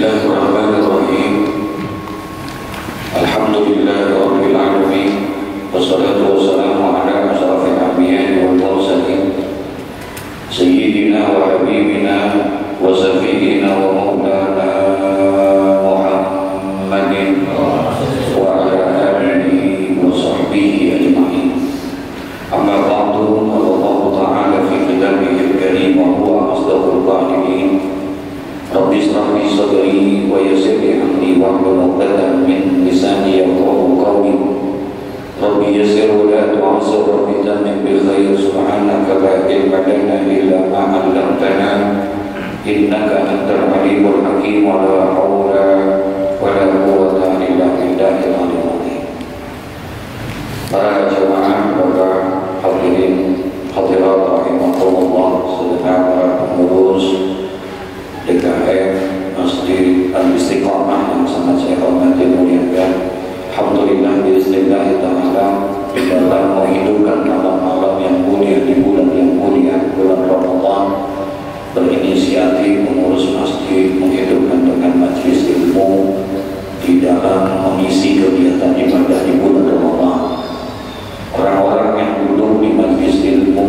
Bismillahirrahmanirrahim. Alhamdulillahirabbil alamin. Wassalatu wassalamu ala asyrafil anbiya'i wal mursalin sayyidina wa habibina wa safiina wa maulana Muhammadin wa ala alihi wa sahbihi ajma'in. Amma ba'du, Allah Ta'ala fi kitabihil karim wa huwa asdaqul qa'ilin. Rabbi ishrah li sadri wa yassir li amri wahlul 'uqdatam min lisani yafqahu qawli. Rabbi yassir wa la tu'assir, Rabbi tammim bil khair. Subhanaka la ilma lana illa ma 'allamtana innaka antal alimul hakim. Wa la haula wa la quwwata illa billahil aliyyil azim. Para jemaah, Bapak hadirin hadirat rahimakumullah, saudara pengurus DKM Masjid Al-Istiqamah yang sangat saya hormati muliakan. Alhamdulillah bismillah ta'ala, di dalam menghidupkan malam-malam yang mulia di bulan yang mulia, bulan Ramadan, berinisiatif mengurus masjid, menghidupkan dengan majelis ilmu di dalam mengisi kegiatan ibadah di bulan Ramadan. Orang-orang yang duduk di majelis ilmu,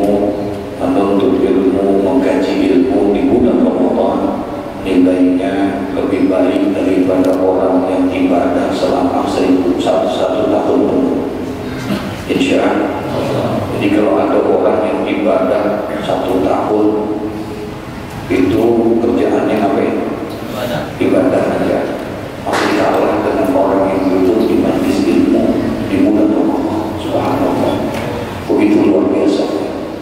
menuntut ilmu, mengkaji ilmu di bulan Ramadan, nilainya lebih baik daripada orang yang ibadah selama 1 tahun penuh. Insya Allah. Jadi kalau ada orang yang ibadah 1 tahun, itu kerjaannya apa ya? Ibadah aja. Masih kalah dengan orang yang duduk di majelis ilmu di bulan Ramadan. Subhanallah. Begitu luar biasa.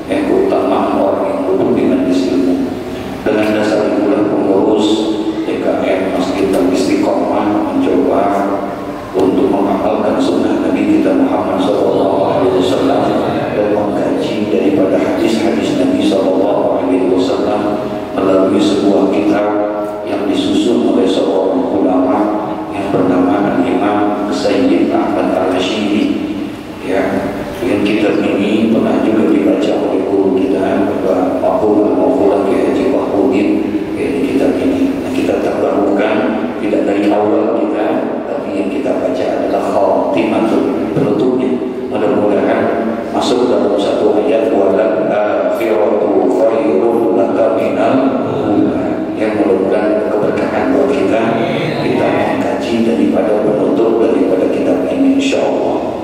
Yang keutamaan orang yang duduk di majelis ilmu. Dengan dasar itulah pengurus DKM Masjid Al-Istiqamah mencoba untuk mengamalkan sunnah Nabi kita Muhammad SAW dan mengkaji daripada hadis-hadis Nabi SAW melalui sebuah kitab yang disusun oleh seorang ulama yang bernama Imam Sayyid Ahmad Al-Hashimi. Ya, yang kitab ini pernah juga dibaca oleh guru kita Bapak Mahfud Al-Mawfulah Haji Wahudin. Ini kitab ini, nah, kita terbarukan tidak dari awal kita, tapi yang kita baca adalah khatimatul, penutupnya. Mudah-mudahan masuk dalam satu ayat, walal akhiratu khairun laka minal ula. Yang mudah-mudahan keberkahan buat kita mengkaji daripada penutup daripada kitab ini, insyaallah.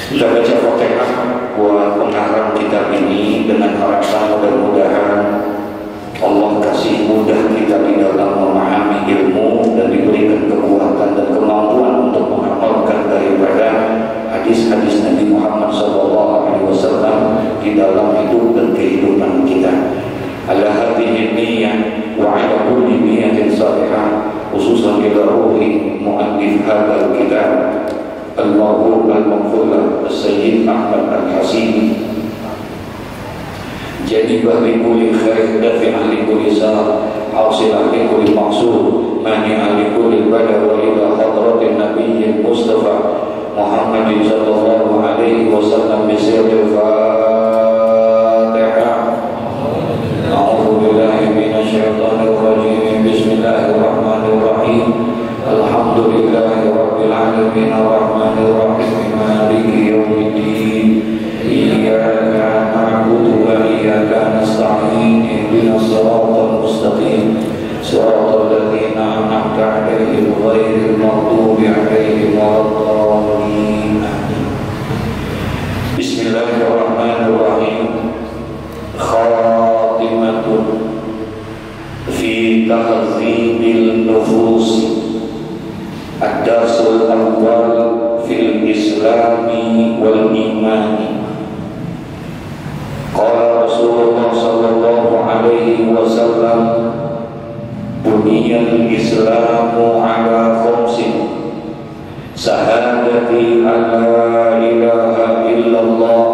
Kita baca Fatihah buat pengarang kitab ini dengan harapan mudah-mudahan Allah kasih mudah kita di dalam memahami ilmu dan diberikan kekuatan dan kemampuan untuk mengamalkan daripada hadis-hadis Nabi Muhammad SAW di dalam hidup dan kehidupan kita. Ala hadhihi niyyah wa ala kulli niyyatin salihah, khususan ila ruhi mu'allif hadzal kitab al-marhum al-maghfur Sayyid Ahmad Al-Hashimi. Janibah li kulli khair, dafi'an li kulli sar, hasilan li kulli maqsud, mani'an li kulli bala, wa ila hadratin nabiyyin Mustafa Muhammadin sallallahu alaihi wasallam bi sirril Fatihah. A'udzu billahi minasy syaithanir rajim. Bismillahirrahmanirrahim. Alhamdulillahi rabbil alamin, arrahmanir rahim, maliki yaumiddin. Iyyaka na'budu wa iyyaka nasta'in. Ihdinas siratal mustaqim, siratal ladzina an'amta 'alaihim ghairil maghdubi 'alaihim waladdallin. Bismillahirrahmanirrahim. Khatimatun fi tahdzibil nufus. Ad-darsul awwal fil islami wal imani. Qala Rasulullah sallallahu alaihi wasallam, buniyal islamu ala khamsin, syahadati an la ilaha illallah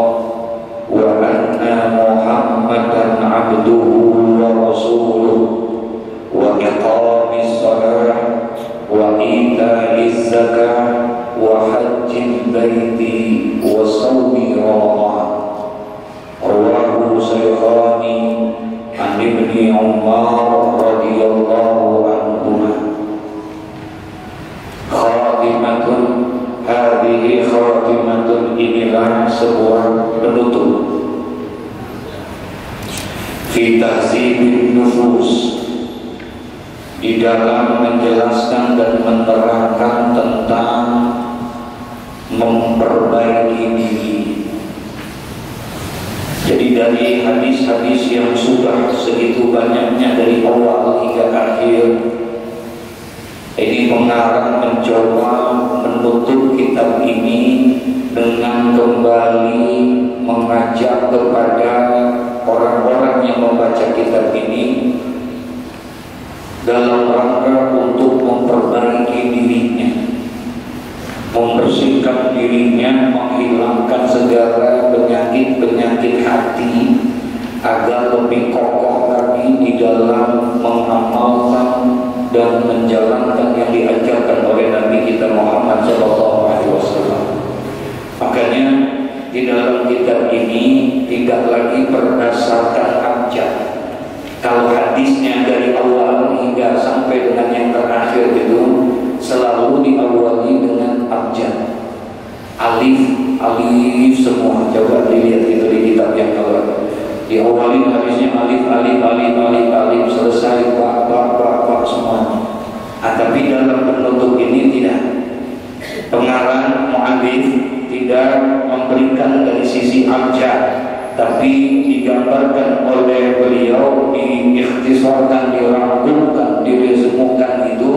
wa anna Muhammadan abduhu wa rasuluh, wa iqamis salat, wa ita'iz zakah, wa hajjil baiti, wa sawmi fi tahzibin nufus, di dalam menjelaskan dan menerangkan tentang memperbaiki diri. Jadi dari hadis-hadis yang sudah segitu banyaknya dari awal hingga akhir, ini pengarang mencoba menutup kitab ini dengan kembali mengajak kepada orang-orang yang membaca kitab ini dalam rangka untuk memperbaiki dirinya, membersihkan dirinya, menghilangkan segala penyakit-penyakit hati agar lebih kokoh lagi di dalam mengamalkan dan menjalankan yang diajarkan oleh Nabi kita Muhammad SAW. Makanya di dalam kitab ini tidak lagi berdasarkan abjad. Kalau hadisnya dari awal hingga sampai dengan yang terakhir itu selalu diawali dengan abjad, alif semua. Coba dilihat itu di kitab yang awal, diawali hadisnya alif selesai ba semuanya. Tapi dalam penutup ini tidak, pengarang mu'allif tidak memberikan dari sisi abjad, tapi digambarkan oleh beliau, diikhtisarkan, dirangkumkan, diresumekan itu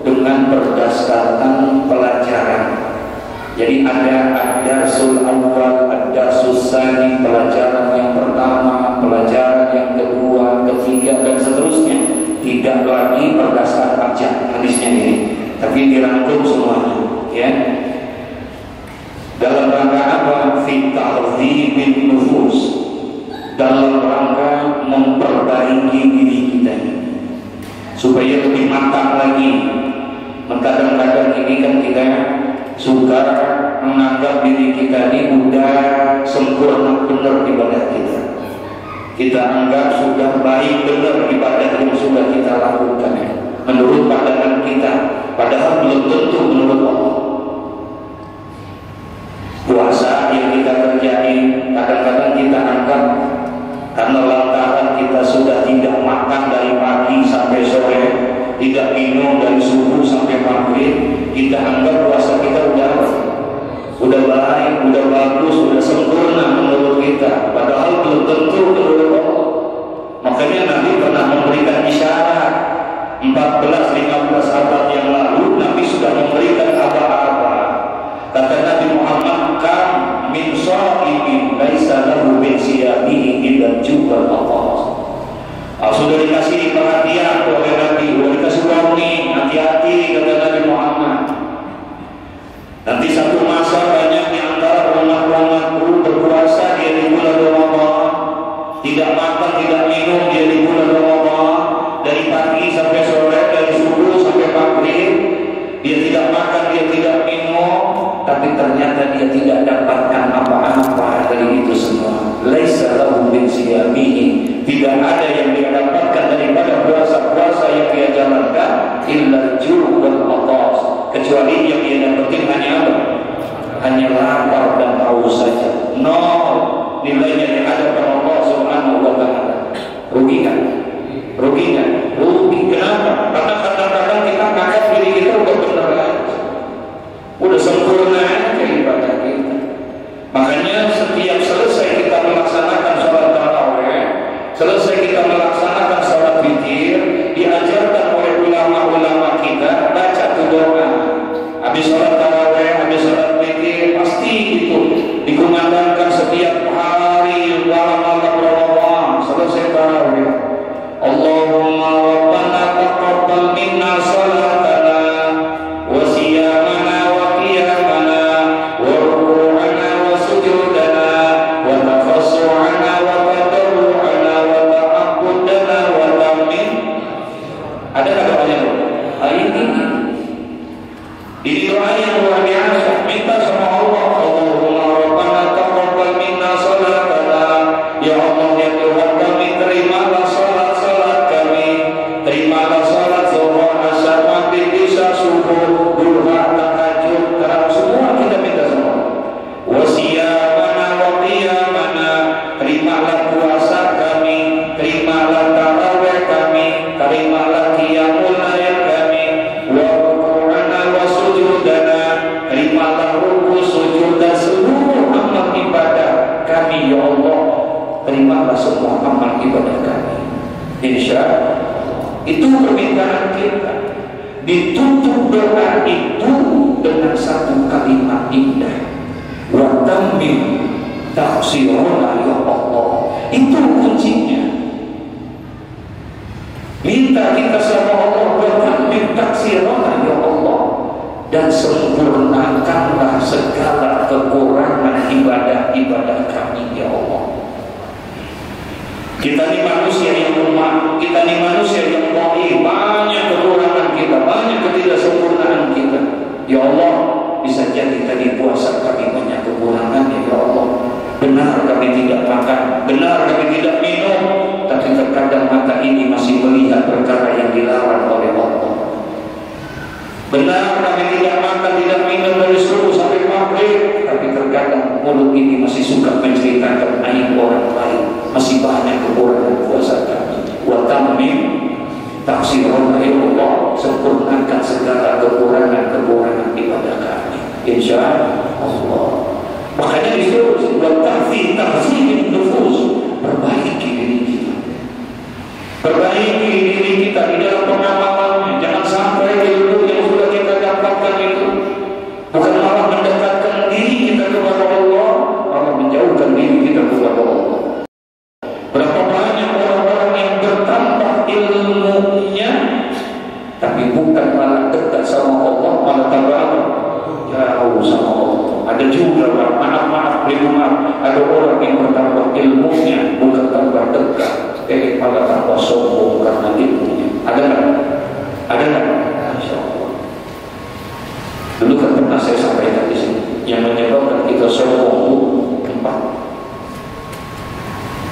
dengan berdasarkan pelajaran. Jadi ada ad-darsul awal, ad-darsul tsani, pelajaran yang pertama, pelajaran yang kedua, ketiga dan seterusnya. Tidak lagi berdasarkan abjad hadisnya ini, tapi dirangkum semuanya, ya. Dalam rangka apa? Fi tahdzibin nufus, dalam rangka memperbaiki diri kita supaya lebih matang lagi. Kadang-kadang ini kan kita suka menganggap diri kita ini udah sempurna benar ibadah kita. Kita anggap sudah baik benar ibadah yang sudah kita lakukan menurut pandangan kita, padahal belum tentu menurut Allah. Puasa yang kita kerjain kadang-kadang kita anggap karena lantaran kita sudah tidak makan dari pagi sampai sore, tidak minum dari subuh sampai maghrib, kita anggap puasa kita udah baik, udah bagus, udah sempurna menurut kita, padahal belum tentu menurut Allah. Makanya Nabi pernah memberikan isyarat 14-15 abad yang lalu. Nabi sudah memberikan aba-aba. Kata Nabi Muhammad, kam min sha'imin laisa lahu min siyamihi illa jubal Allah. Sudah dikasih perhatian oleh Nabi, sudah dikasih warning, hati-hati kata Nabi Muhammad. Nanti satu masa banyak di antara umat-umatku berpuasa dia di bulan Ramadan, tidak makan, tidak minum dia di bulan Ramadan, dari pagi sampai sore, dari subuh sampai maghrib, dia tidak makan, dia tidak minum, tapi ternyata dia tidak dapatkan apa-apa dari itu semua. Laisa lahu min siyamihi, tidak ada yang dia dapatkan daripada puasa-puasa yang dia jalankan illa ju' wal atas, kecuali yang dia dapatin hanya apa? Hanya lapar dan haus saja. Nol nilainya yang ada pada Allah Subhanahu wa taala. Rugi kan? Rugi. Kenapa? Karena kadang-kadang kita menganggap diri kita udah benar aja, udah sempurna aja ibadah kita. Makanya setiap selesai kita melaksanakan sholat tarawih, selesai kita melaksanakan sholat witir, diajarkan oleh ulama-ulama kita baca doa. Habis sholat tarawih, habis sholat witir, pasti itu dikumandangkan setiap hari malam Ramadan. Selesai tarawih, kami, ya Allah, terimalah semua amal ibadah kami. Insya Allah. Itu permintaan kita. Ditutup doa itu dengan satu kalimat indah, wa tammim taqsirana ya Allah. Itu kuncinya. Minta kita sama Allah, wa tammim taqsirana ya Allah, dan sempurnakanlah segala kekurangan ibadah-ibadah kami ya Allah. Kita ini manusia yang lemah, kita ini manusia yang dhaif, banyak kekurangan kita, banyak ketidaksempurnaan kita. Ya Allah, bisa jadi tadi puasa kami banyak kekurangannya ya Allah. Benar kami tidak makan, benar kami tidak minum, tapi terkadang mata ini masih melihat perkara yang dilarang oleh Allah. Benar kami tidak makan, tidak minum dari subuh sampai maghrib, tapi terkadang mulut ini masih suka menceritakan aib orang lain. Masih banyak kekurangan puasa kami. Wa tammim taqsirana ya Allah, sempurnakan segala kekurangan ibadah kami. Insya Allah. Makanya itu wa tahzibin nufus, perbaiki diri kita. Perbaiki diri kita di dalam pengamalannya. Jangan sampai ilmu yang sudah kita dapatkan itu bukan malah mendekatkan diri kita kepada Allah, malah menjauhkan diri kita kepada Allah. Berapa banyak orang-orang yang bertambah ilmunya, tapi bukan malah dekat sama Allah, malah tambah jauh sama Allah. Ada juga, maaf, ada orang yang bertambah ilmunya, bukan tambah dekat, malah tambah sombong karena ilmunya. Ada nggak? Ada nggak? Insya Allah. Dulu kan pernah saya sampaikan di sini, yang menyebabkan kita sombong itu 4.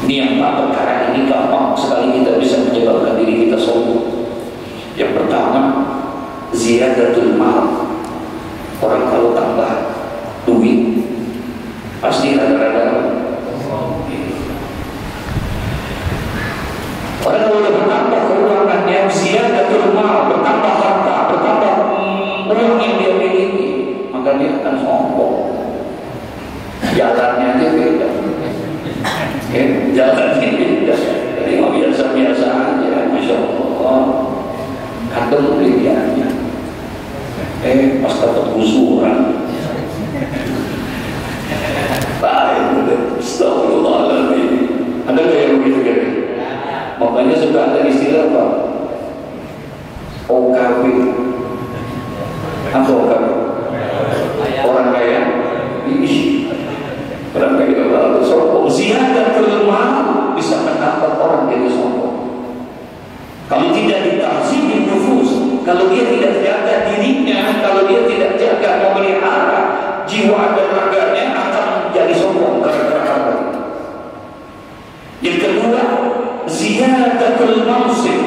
Ini yang 4 perkara ini gampang sekali kita bisa menyebabkan diri kita sombong. Yang pertama, ziyadatul mal. Orang kalau tambah duit pasti rada-rada. Orang kalau bertambah keuangannya, ziyadatul mal, bertambah harta, bertambah uang yang dia miliki, maka dia akan sombong. Jalannya aja beda. Jalannya beda. Jadi mau biasa-biasa aja, Masya Allah. Kadang beliannya pas dapat gusuran. Baik, astagfirullahaladzim. Ada nggak yang begitu kan? Makanya sudah ada istilah apa? OKB. Apa OKB? Orang kaya diisi. Orang kaya lalu sombong. Ziyadatul mal bisa menambah orang jadi sombong. Kalau tidak ditahzibin nufus, kalau dia tidak jaga dirinya, kalau dia tidak jaga memelihara jiwa dan raganya, akan menjadi sombong gara-gara harta. Yang kedua, ziyadatul mansib.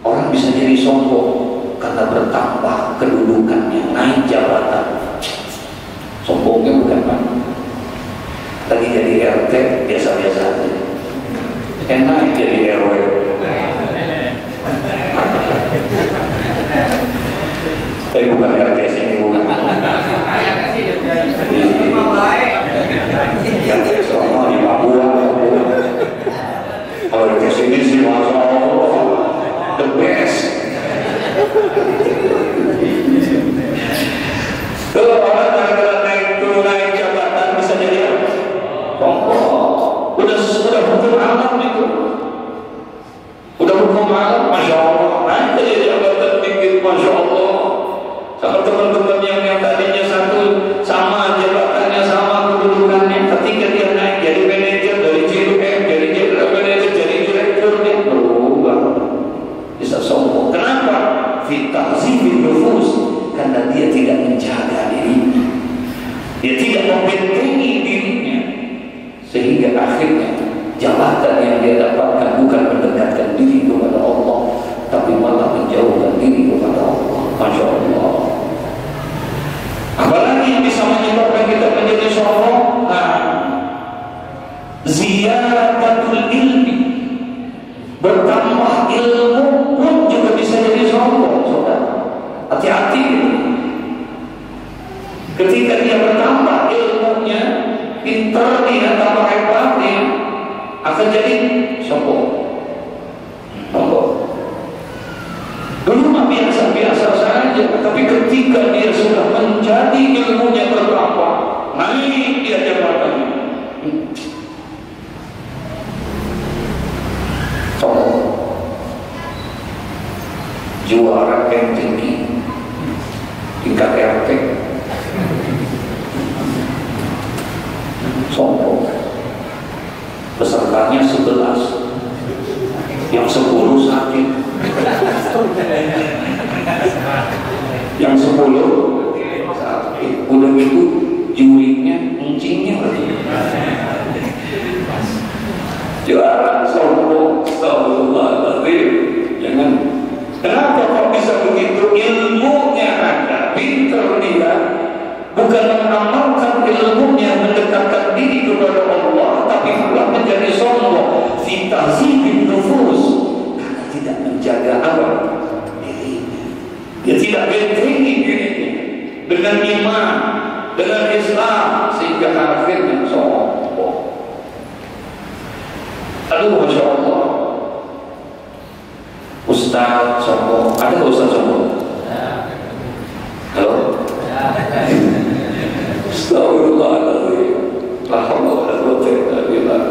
Orang bisa jadi sombong karena bertambah kedudukannya, naik jabatan. Sombongnya bukan mana? Tadi jadi RT biasa-biasa aja, enak jadi RW. Tapi bukan RT sini, bukan. RT semua di Papua. Kalau di sini sih Masya Allah, the best. Kalau orang naik jabatan bisa jadi apa? Sombong. Udah hukum alam itu. Udah hukum alam, Masya Allah. Nanti jadi jabatan tinggi, Masya Allah. Sama teman-teman yang tadinya satu, sama jabatannya, sama kedudukannya, ketika dia naik jadi manajer, dari GM, jadi general manager, jadi direktur, dia berubah. Bisa sombong. Kenapa? Fitahzibin nufus. Karena dia tidak menjaga dirinya, dia tidak membentengi dirinya, sehingga akhirnya jabatan yang dia dapatkan bukan mendekatkan diri kepada Allah, tapi malah menjauhkan diri kepada Allah. Masya Allah. Apalagi yang bisa menyebabkan kita menjadi sombong? Ziyadatul ilmi, bertambah ilmu pun juga bisa jadi sombong, saudara. Hati-hati. Ketika dia bertambah ilmunya, pinter dia, tambah hebat dia, akan jadi sombong. Dulu mah biasa-biasa saja, tapi ketika dia sudah menjadi ilmunya bertambah, naik dia jabatannya. Sombong. Juara yang tinggi tingkat RT. Sombong. Pesertanya 11, yang 10 sakit, yang 10 sakit. Udah gitu jurinya encingnya lagi. Juara sombong. Astagfirullahaladzim. Jangan. Kenapa kok bisa begitu? Ilmunya ada, pinter dia, bukan mengamalkan ilmunya mendekatkan diri kepada Allah, tapi malah menjadi sombong. Fitazibin nufus, karena tidak menjaga apa? Dirinya. Dia tidak bentengi dirinya dengan iman, dengan Islam, sehingga akhirnya sombong. Aduh, Masya Allah. Ustaz sombong, ada nggak Ustaz sombong? Halo? Astagfirullahaladzim. La haula wala quwwata illa billah.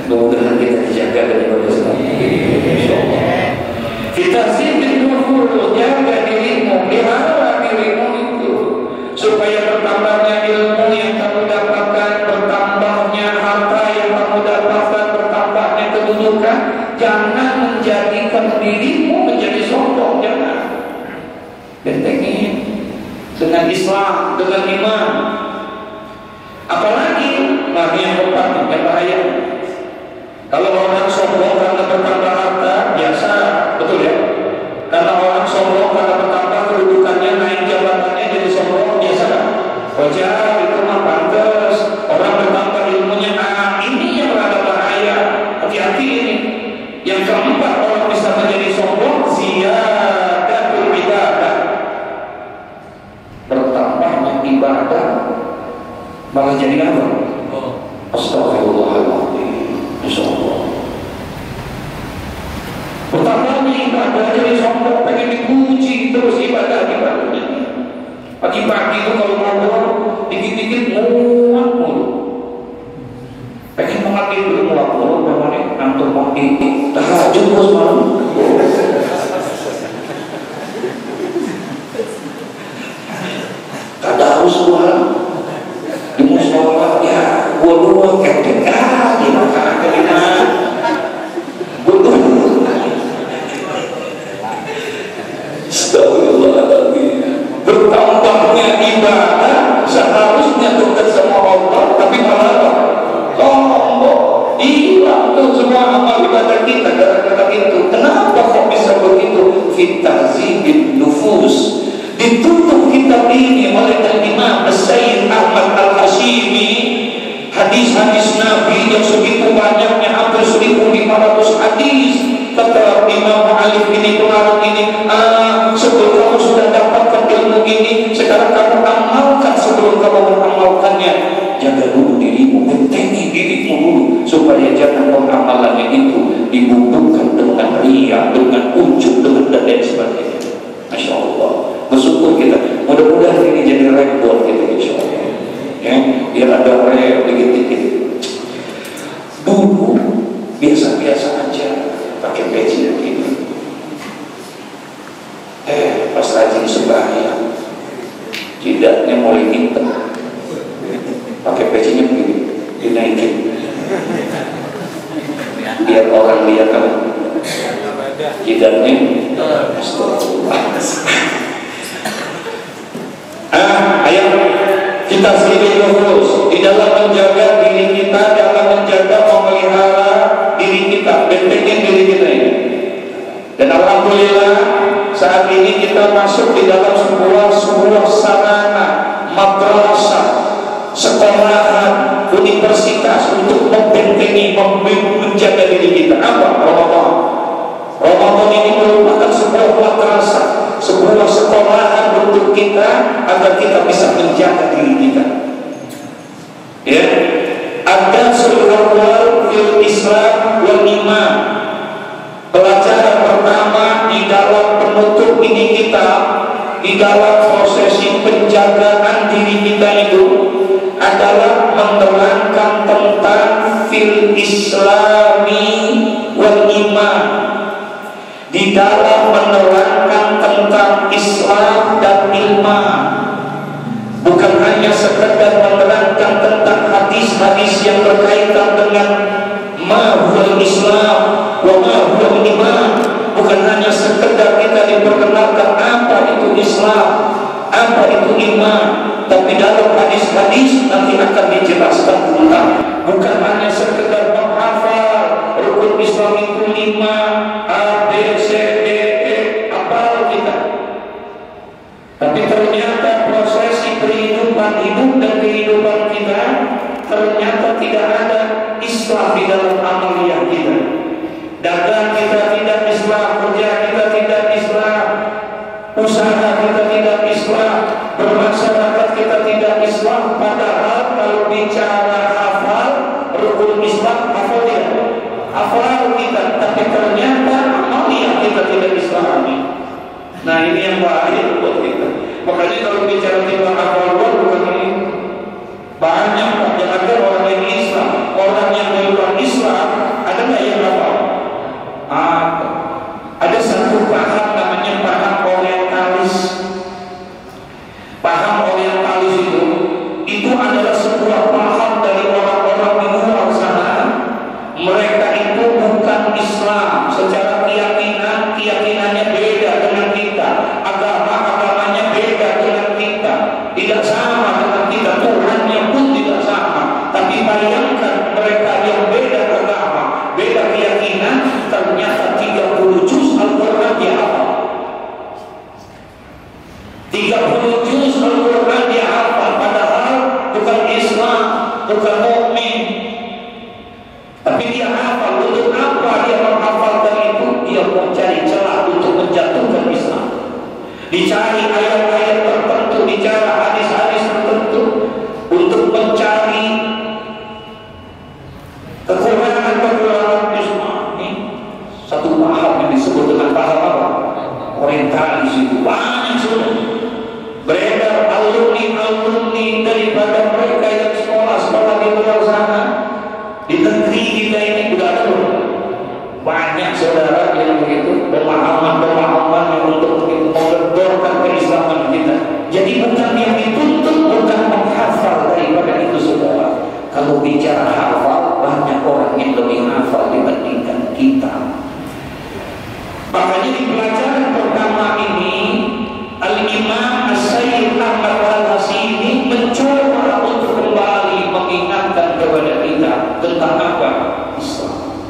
Mudah-mudahan kita dijaga dari dosa. Insyaallah. Kita sibuk nufus, jaga dirimu, pelihara dirimu itu supaya bertambahnya ilmu yang kamu dapatkan, bertambahnya harta yang kamu dapatkan, bertambahnya kedudukan. Jangan menjadikan dirimu menjadi sombong, jangan. Bentengin dengan Islam, dengan iman. Apalagi yang keempat, yang bahaya. Kalau orang sombong karena bertambah harta, biasa, betul ya? Karena orang sombong karena bertambah kedudukannya, naik jabatannya, jadi sombong, biasa kan? Wajar, itu mah pantas. Orang bertambah ilmunya, ini yang rada bahaya. Hati-hati ini. Yang keempat, orang bisa menjadi sombong, ziyadatul ibadah. Bertambahnya ibadah malah jadi apa? Astagfirullahaladzim. Insyaallah. Bertambahnya ibadah jadi sombong, pengen dipuji terus ibadahnya. Pagi-pagi itu kalau ngobrol, dikit-dikit muak mulu. Pengen mengakhiri dulu muak mulu, memangnya antum mau tahajud bos malam. Kada harus malam di musola ya, gua doang ketek di makanan kelima. Betul. Astagfirullahaladzim. Bertambahnya ibadah seharusnya dekat sama Allah, tapi malah sombong. Hilang tuh semua amal ibadah kita gara-gara itu. Kenapa kok bisa begitu? Fitazibin nufus. Ditutup kitab ini oleh Imam Sayyid Ahmad Al-Hashimi, hadis-hadis Nabi yang segitu banyaknya, hampir 1.500 hadis. Kata Imam Alif ini, pengarang ini, sebelum kamu sudah dapatkan ilmu ini, sekarang kamu amalkan sebelum kamu mengamalkannya. Jaga dulu dirimu, bentengi dirimu dulu, supaya jangan pengamalannya itu dibumbukan dengan riya, dengan ujub, dengan dan lain sebagainya. Masya Allah. Bersyukur kita, mudah-mudahan ini jadi rem buat kita, insya Allah. Ya, biar ada rem dikit-dikit. Dulu biasa-biasa aja, pakai peci begini. Pas rajin sembahyang, jidatnya mulai hitam. Pakai pecinya begini, dinaikin. Biar orang lihat kan, jidatnya. Astagfirullah. Ayat kita sendiri terus di dalam menjaga diri kita, dalam menjaga memelihara diri kita, bentengin diri kita ini. Dan alhamdulillah saat ini kita masuk di dalam sebuah sarana madrasah, sekolahan, universitas untuk membentengi, menjaga diri kita. Apa? Ramadan. Ramadan ini merupakan sebuah madrasah, sebuah sekolahan untuk kita agar kita bisa menjaga diri kita. Ya, Ad-darsul awal fil Islam wal iman. Pelajaran pertama di dalam penutup ini kita, di dalam prosesi penjagaan diri kita itu adalah menerangkan tentang fil Islami wal iman. Di dalam menerangkan tentang Islam dan iman, bukan hanya sekedar menerangkan tentang hadis-hadis yang berkaitan dengan ma huwal Islam wa ma huwal iman. Bukan hanya sekedar kita diperkenalkan apa itu Islam, apa itu iman, tapi dalam hadis-hadis nanti akan dijelaskan tentang bukan hanya sekedar menghafal rukun Islam itu 5 A B C D E apa kita, tapi ternyata prosesi kehidupan hidup dan kehidupan kita ternyata tidak ada Islam di dalam amaliyah kita. Dagang kita tidak Islam, kerja kita tidak Islam, usaha kita tidak Islam, bermasyarakat kita tidak Islam. Padahal kalau bicara hafal rukun Islam, hafal tidak? Hafal kita, tapi ternyata amaliyah kita tidak Islami. Nah ini yang bahaya buat kita. Makanya kalau bicara timbang hafal bukan ini banyak Pak, jangan orang yang Islam, orang yang dari luar Islam ada nggak yang hafal? Ada satu paham namanya paham orientalis. Paham orientalis itu adalah sebuah paham dari orang-orang di luar sana. Mereka itu bukan Islam secara keyakinan, keyakinannya beda dengan kita, agamanya beda dengan kita, tidak sama dengan kita, Tuhannya pun tidak sama. Tapi bayangkan mereka yang beda agama, beda keyakinan, ternyata 30 juz Al-Quran dia hafal. 30 juz Al-Quran dia hafal, padahal bukan Islam, bukan mukmin. Tapi dia hafal. Untuk apa dia menghafalkan itu? Dia mencari celah untuk menjatuhkan Islam. Dicari ayat-ayat tertentu, dicari hadis-hadis tertentu untuk mencari kekurangan-kekurangan Islam. Ini satu paham yang disebut dengan paham apa? Orientalis itu banyak sudah beredar alumni daripada mereka yang sekolah di luar sana. Di negeri kita ini sudah ada banyak saudara yang begitu pemahaman yang untuk menggedorkan keislaman kita. Jadi bukan yang dituntut bukan menghafal daripada itu semua. Kalau bicara hafal, banyak orang yang lebih hafal dibandingkan kita. Makanya di pelajaran pertama ini Al-Imam As-Sayyid Ahmad Al-Hasini mencoba untuk kembali mengingatkan kepada kita tentang apa? Islam.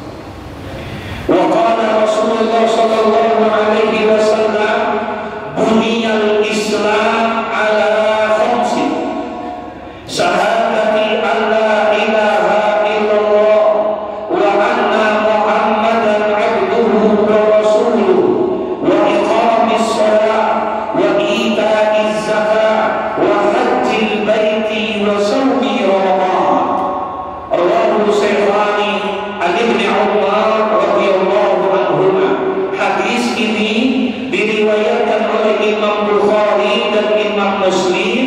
Wa qala Rasulullah sallallahu alaihi wasallam buniyal Islam ala khamsin syahadati an la ilaha illallah wa anna Muhammadan abduhu wa rasuluhu wa iqamis shalah wa ita'iz zakah wa hajjil baiti wa sawmi ramadan. Rawahu Syaikhaini an Ibnu Umar radhiyallahu anhuma. Hadis ini diriwayatkan oleh Imam Bukhari dan Imam Muslim.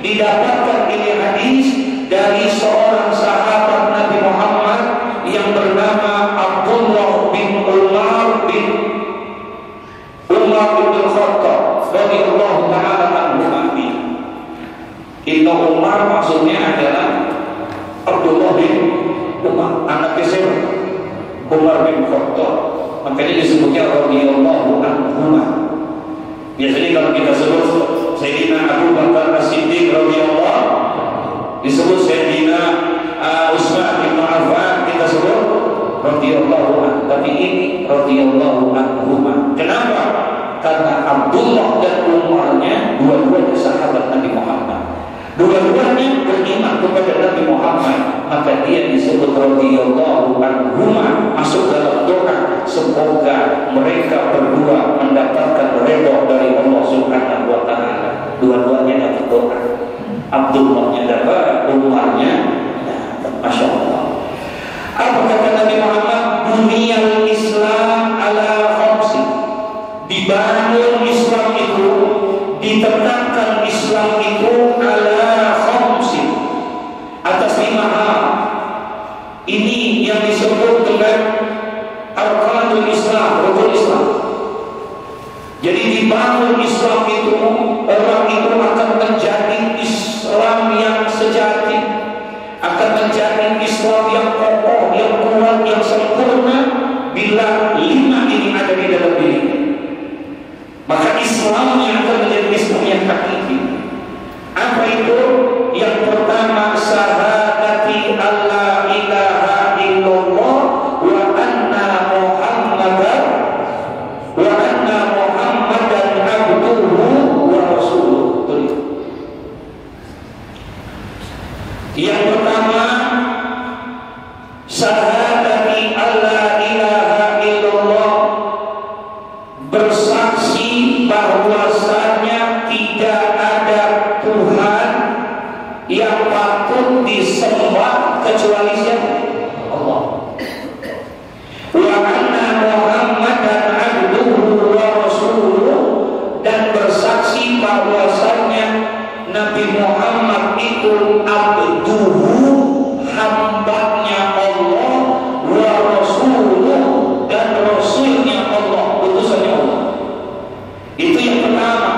Didapatkan ini hadis dari seorang sahabat Nabi Muhammad yang bernama Abdullah bin Umar bin Khattab radhiyallahu taala anhu. Ibnu Umar maksudnya adalah Abdullah bin Umar, anak siapa? Umar bin Khattab. Makanya disebutnya radhiyallahu anhu. Biasanya kalau kita sebut Sayyidina Abu Bakar As-Siddiq radhiyallahu, disebut Sayyidina Utsman bin Affan, kita sebut radhiyallahu anhu. Tapi ini radhiyallahu anhu. Kenapa? Karena Abdullah dan Umarnya dua-duanya sahabat Nabi Muhammad. Dua-duanya beriman kepada Nabi Muhammad, maka dia disebut radhiyallahu anhuma, masuk dalam doa semoga mereka berdua mendapatkan redha dari Allah Subhanahu wa taala. Dua-duanya dapat doa. Abdullahnya dapat, Umarnya dapat. Masya Allah. Ini yang disebut dengan Arkanul Islam, rukun Islam. Jadi dibangun Islam itu, orang itu akan menjadi Islam yang sejati, akan menjadi Islam yang kokoh, yang kuat, yang sempurna bila 5 ini ada di dalam dirinya. Maka Islam yang akan menjadi Islam yang hakiki. Apa itu? Yang pertama, syahadati alla ilaha illallah wa anna Muhammadan abduhu wa rasuluh. Yang pertama, syahadati alla ilaha illallah, bersaksi bahwasanya tidak ada Tuhan yang patut disembah kecuali siapa? Allah. Wa anna Muhammadan abduhu wa rasuluh, dan bersaksi bahwasanya Nabi Muhammad itu abduhu, hambanya Allah, wa rasuluh, dan rasulnya Allah, utusannya Allah. Itu yang pertama.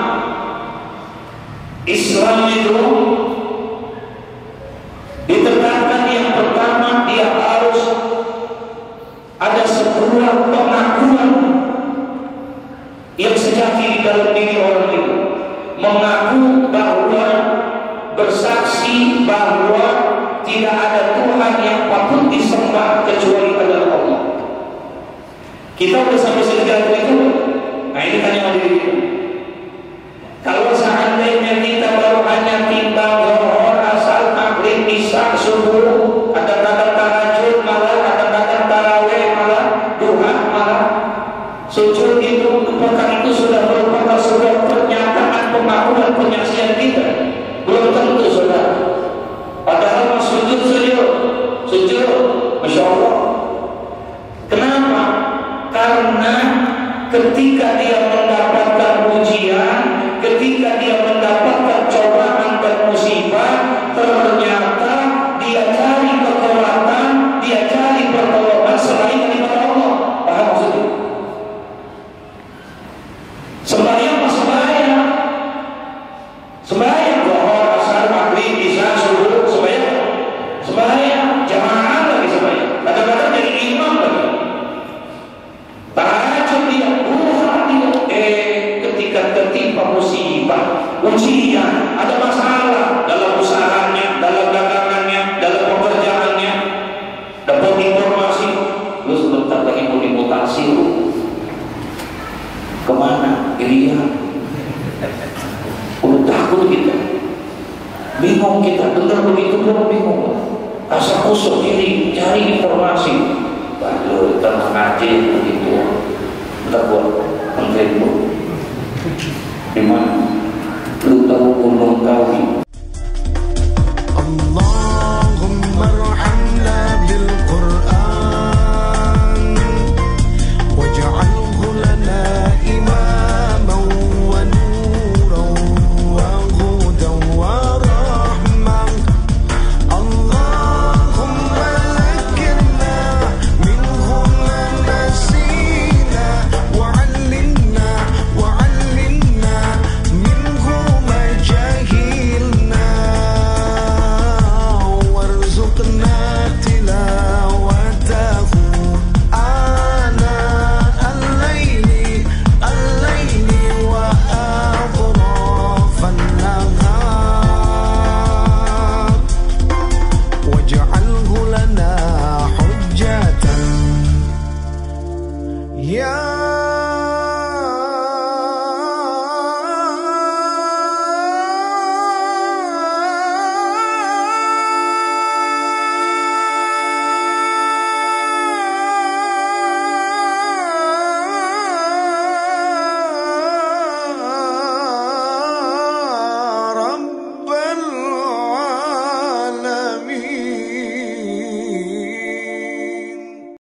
Islam itu ditetapkan yang pertama, dia harus ada sebuah pengakuan yang sejati di dalam diri orang itu, mengaku bahwa, bersaksi bahwa tidak ada Tuhan yang patut disembah kecuali adalah Allah. Kita sudah sampai sejauh itu. Nah, ini kan yang diri kita. Kalau seandainya kita baru hanya timbang zuhur, asar, maghrib, isya, subuh, kadang-kadang tahajud malah, kadang-kadang tarawih malah, duha malah, sujud itu merupakan, itu sudah merupakan sebuah pernyataan pengakuan penyaksian kita. Belum tentu saudara. Padahal sujud, masya Allah. Kenapa? Karena ketika dia mendapatkan ujian, ketika dia mendapatkan cobaan dan musibah, ternyata dia cari kekuatan, dia cari pertolongan selain daripada Allah. Paham maksudnya? Sembahyang mas sembahyang, sembahyang zuhur, asar, maghrib, isya, subuh, sembahyang jamaah lagi sembahyang. Kadang-kadang jadi imam lagi. Tahajud dia, duha dia. Ketika tertimpa musibah, ujian, ada masalah dalam usahanya, dalam dagangannya, dalam pekerjaannya, dapat informasi, terus bentar lagi mau dimutasi, kemana? Iya, udah takut kita, bingung kita, dengar begitu pun bingung, asa kusuk diri, cari informasi, baru tenang aja begitu, bentar buat menteri bu. Dimana lu tahu gunung kawi